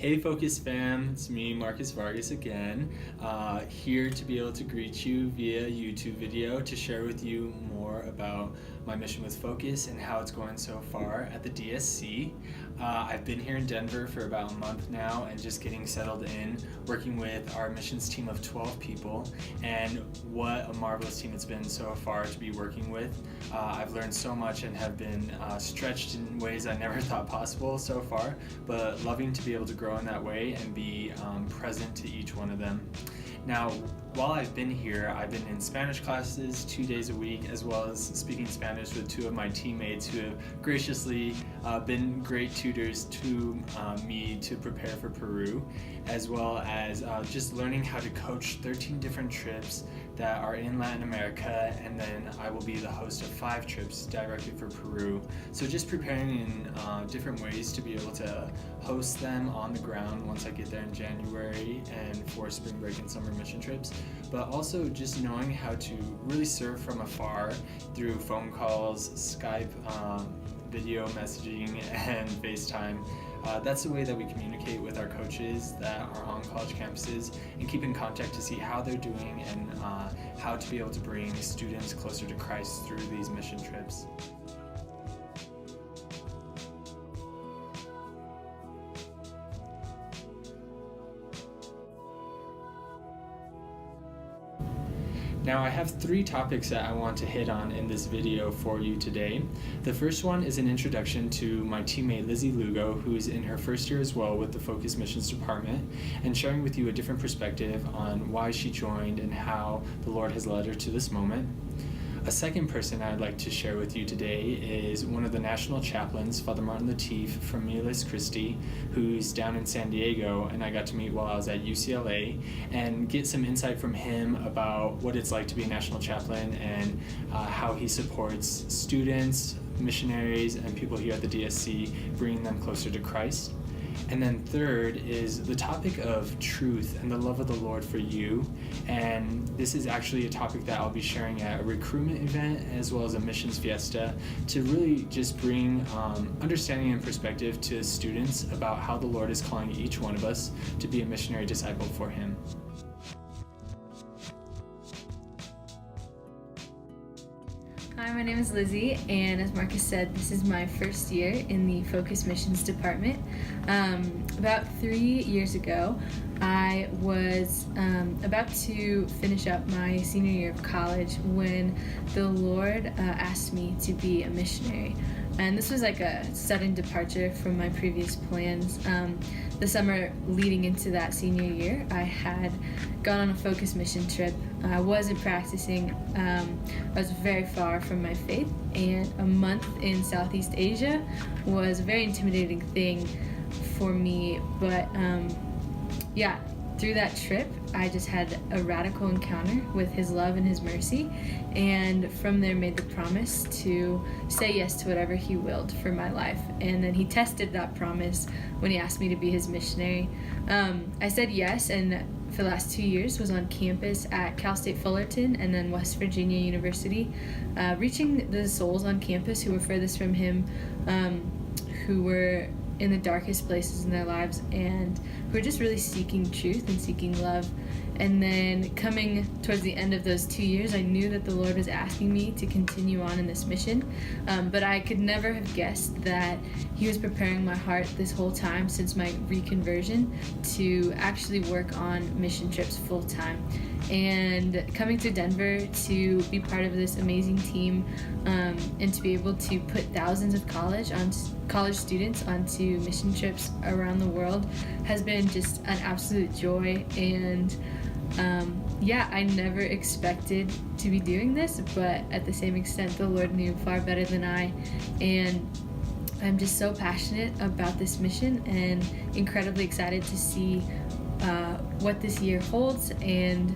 Hey Focus fam, it's me, Marcus Vargas again, here to be able to greet you via YouTube video to share with you more about my mission with Focus and how it's going so far at the DSC. I've been here in Denver for about a month now and just getting settled in, working with our missions team of 12 people, and what a marvelous team it's been so far to be working with. I've learned so much and have been stretched in ways I never thought possible so far, but loving to be able to grow in that way and be present to each one of them. Now, while I've been here, I've been in Spanish classes 2 days a week, as well as speaking Spanish with two of my teammates who have graciously been great tutors to me to prepare for Peru, as well as just learning how to coach 13 different trips that are in Latin America, and then I will be the host of 5 trips directly for Peru. So just preparing in different ways to be able to host them on the ground once I get there in January and for spring break and summer mission trips, but also just knowing how to really serve from afar through phone calls, Skype, video messaging, and FaceTime. That's the way that we communicate with our coaches that are on college campuses and keep in contact to see how they're doing and how to be able to bring students closer to Christ through these mission trips. Now I have 3 topics that I want to hit on in this video for you today. The first one is an introduction to my teammate Lizzie who's in her first year as well with the Focus Missions Department, and sharing with you a different perspective on why she joined and how the Lord has led her to this moment. A second person I'd like to share with you today is one of the national chaplains, Father Martin Latif from Miles Christi, who's down in San Diego, and I got to meet while I was at UCLA, and get some insight from him about what it's like to be a national chaplain and how he supports students, missionaries, and people here at the DSC, bringing them closer to Christ. And then third is the topic of truth and the love of the Lord for you. And this is actually a topic that I'll be sharing at a recruitment event as well as a missions fiesta to really just bring understanding and perspective to students about how the Lord is calling each one of us to be a missionary disciple for Him. Hi, my name is Lizzie, and as Marcus said, this is my first year in the Focus Missions Department. About 3 years ago, I was about to finish up my senior year of college when the Lord asked me to be a missionary. And this was like a sudden departure from my previous plans. The summer leading into that senior year, I had gone on a Focus mission trip. I wasn't practicing. I was very far from my faith, and a month in Southeast Asia was a very intimidating thing for me. But through that trip, I just had a radical encounter with His love and His mercy, and from there made the promise to say yes to whatever He willed for my life. And then He tested that promise when He asked me to be His missionary. I said yes, and for the last 2 years was on campus at Cal State Fullerton and then West Virginia University, reaching the souls on campus who were furthest from Him, who were in the darkest places in their lives and who are just really seeking truth and seeking love. And then coming towards the end of those 2 years, I knew that the Lord was asking me to continue on in this mission, but I could never have guessed that He was preparing my heart this whole time since my reconversion to actually work on mission trips full time. And coming to Denver to be part of this amazing team, and to be able to put thousands of college students onto mission trips around the world has been just an absolute joy. And I never expected to be doing this, but at the same extent, the Lord knew far better than I. And I'm just so passionate about this mission and incredibly excited to see what this year holds and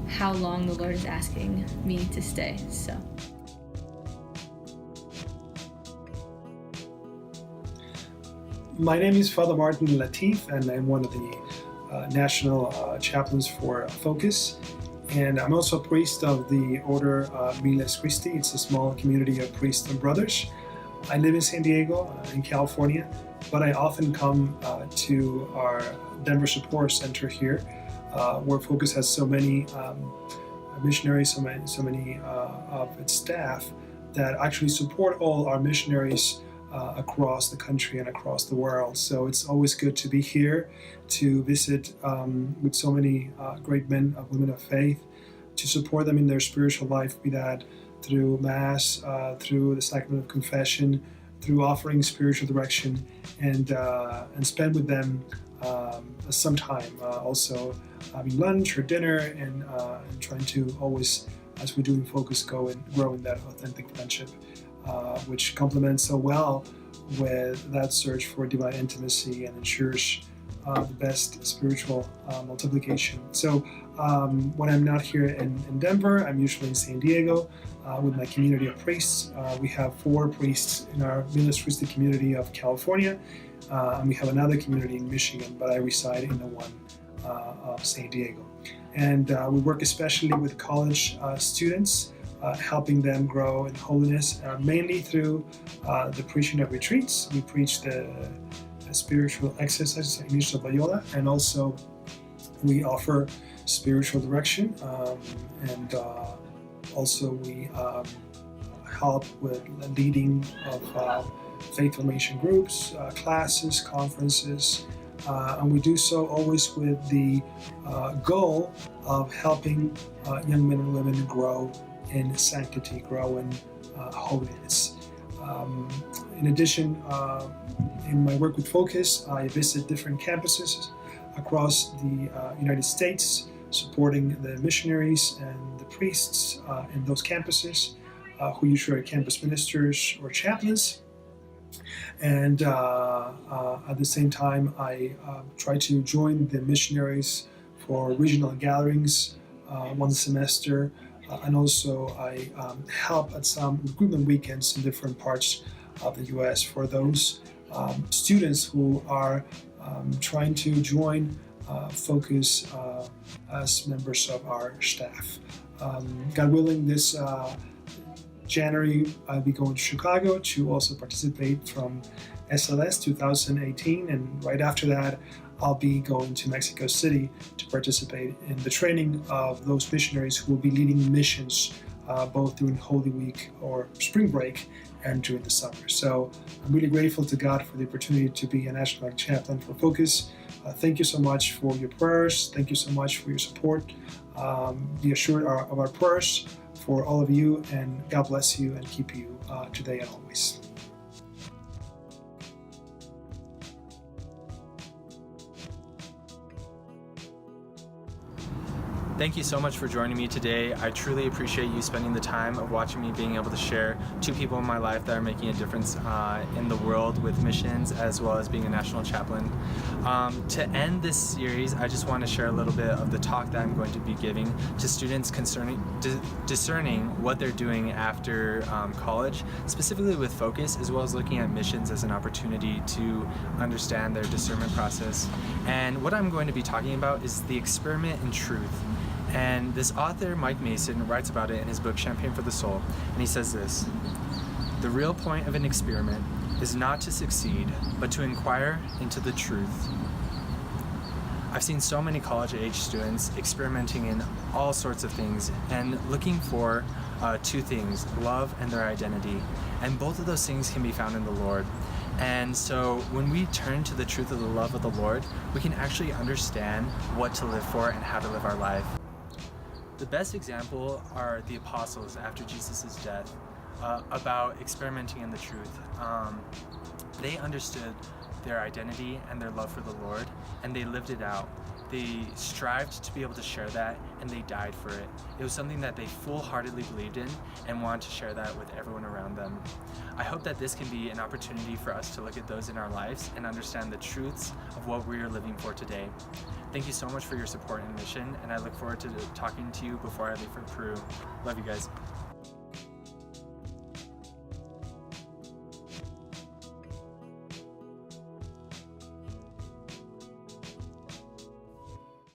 how long the Lord is asking me to stay. So. My name is Father Martin Latif, and I'm one of the national chaplains for Focus. And I'm also a priest of the Order Miles Christi. It's a small community of priests and brothers. I live in San Diego, in California, but I often come to our Denver Support Center here, where Focus has so many missionaries, so many of its staff that actually support all our missionaries across the country and across the world. So it's always good to be here to visit with so many great men and women of faith, to support them in their spiritual life, be that through Mass, through the sacrament of confession, through offering spiritual direction, and spend with them some time, also having lunch or dinner, and trying to always, as we do in Focus, go and grow in that authentic friendship, which complements so well with that search for divine intimacy and ensures the best spiritual multiplication. So when I'm not here in Denver, I'm usually in San Diego with my community of priests. We have 4 priests in our Miles community of California, and we have another community in Michigan, but I reside in the one of San Diego. And we work especially with college students, helping them grow in holiness, mainly through the preaching of retreats. We preach the spiritual exercises like Ignacio Loyola, and also we offer spiritual direction, and also we help with the leading of faith formation groups, classes, conferences, and we do so always with the goal of helping young men and women grow in sanctity, grow in holiness. In addition, in my work with Focus, I visit different campuses across the United States, supporting the missionaries and the priests in those campuses, who usually are campus ministers or chaplains. And at the same time, I try to join the missionaries for regional gatherings once a semester, and also I help at some recruitment weekends in different parts of the U.S. for those students who are trying to join Focus as members of our staff. God willing, this January I'll be going to Chicago to also participate from SLS 2018, and right after that I'll be going to Mexico City to participate in the training of those missionaries who will be leading missions both during Holy Week or spring break and during the summer. So I'm really grateful to God for the opportunity to be a national chaplain for Focus. Thank you so much for your prayers. Thank you so much for your support. Be assured of our prayers for all of you, and God bless you and keep you today and always. Thank you so much for joining me today. I truly appreciate you spending the time of watching me being able to share 2 people in my life that are making a difference in the world with missions, as well as being a national chaplain. To end this series, I just want to share a little bit of the talk that I'm going to be giving to students concerning discerning what they're doing after college, specifically with Focus, as well as looking at missions as an opportunity to understand their discernment process. And what I'm going to be talking about is the experiment in truth. And this author, Mike Mason, writes about it in his book, Champagne for the Soul. And he says this: "The real point of an experiment is not to succeed, but to inquire into the truth." I've seen so many college-age students experimenting in all sorts of things and looking for 2 things, love and their identity. And both of those things can be found in the Lord. And so when we turn to the truth of the love of the Lord, we can actually understand what to live for and how to live our life. The best example are the apostles after Jesus' death, about experimenting in the truth. They understood their identity and their love for the Lord, and they lived it out. They strived to be able to share that, and they died for it. It was something that they full-heartedly believed in and wanted to share that with everyone around them. I hope that this can be an opportunity for us to look at those in our lives and understand the truths of what we are living for today. Thank you so much for your support and mission, and I look forward to talking to you before I leave for Peru. Love you guys.